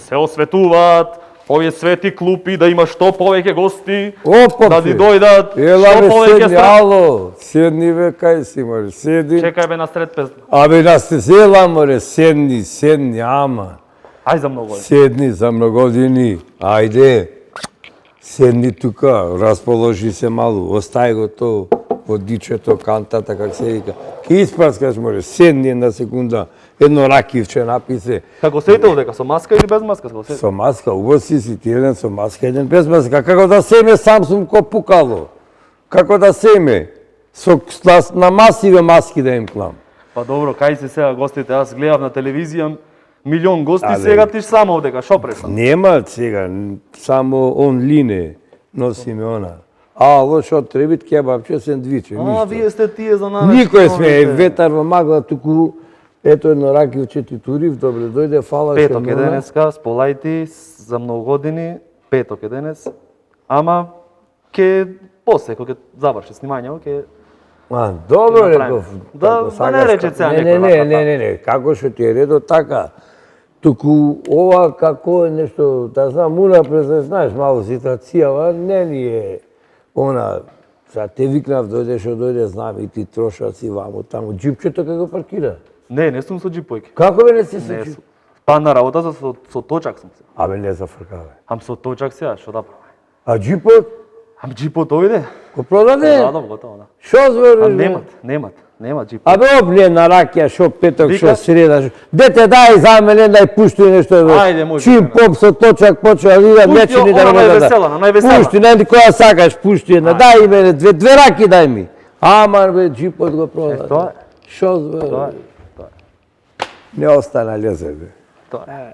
се осветуваат, овие свети клупи, да има што повеќе гости, Опа, да ни дојдат, ела што бе, повеќе седни, ало, седни бе, кај си, море, седни. Чекај бе на сред песна. Абе, да се зела, море, седни, ама. Ај за многу. Седни за многодини, ајде. Седни тука, расположи се малу, остај го то, водичето, кантата, как се вика. Ке испраскаш, море, седни една секунда, едно ракивче написе. Како сете одека, со маска или без маска? Со маска, убаво си ти еден со маска, еден без маска. Како да семе, сам сум ко пукало. Како да семе, на масиве маски да им клам. Па добро, кај си сега гостите, аз гледав на телевизија, милион гости, Але- сега ти само одека, шо престан? Нема сега, само онлине носиме она. Ало, шо требит кебапче, сендвиче, А, ништо. вие сте тие за наречи. Никој сме ветар во магла, туку ето едно ракивче ти турив, добре, дојде, фала Петок е денеска, сполајти за многу години, петок е денес, ама ке после, кога ќе заврши снимањето, ке Добро, Ќе направиме. реков. Да, како да сакаш, не рече сега некој не, како што ти е редо, така. Туку ова како е нешто, да знам, унапред, да знаеш, малку ситуацијава, не ни е она, сега те викнав, дојде, знам и ти трошат си ваму, таму, джипчето како паркира. Не сум со джипојке. Како бе не си се Не джип? сум. Па на работа со точак сум се. Абе, не зафркаве. Ам со точак сега, што да правам? А джипот, Ам джипот дојде. го продаде? Продадов готово, да. Шо збориш? Ам бе? немат джип. Абе, опле на ракија, шо петок, Вика- шо среда, дете дај за мене, дај пушти нешто. бе. Ајде, може. Чим поп со точак почва, видам, Пушти, нечини да она работат. највесела, на највесела. Пушти, не која сакаш, пушти една, дај мене, две раки дај ми. Амар бе, джипот го продаде. тоа е. Шо збе? Тоа е. Не остана лезе бе. Тоа е.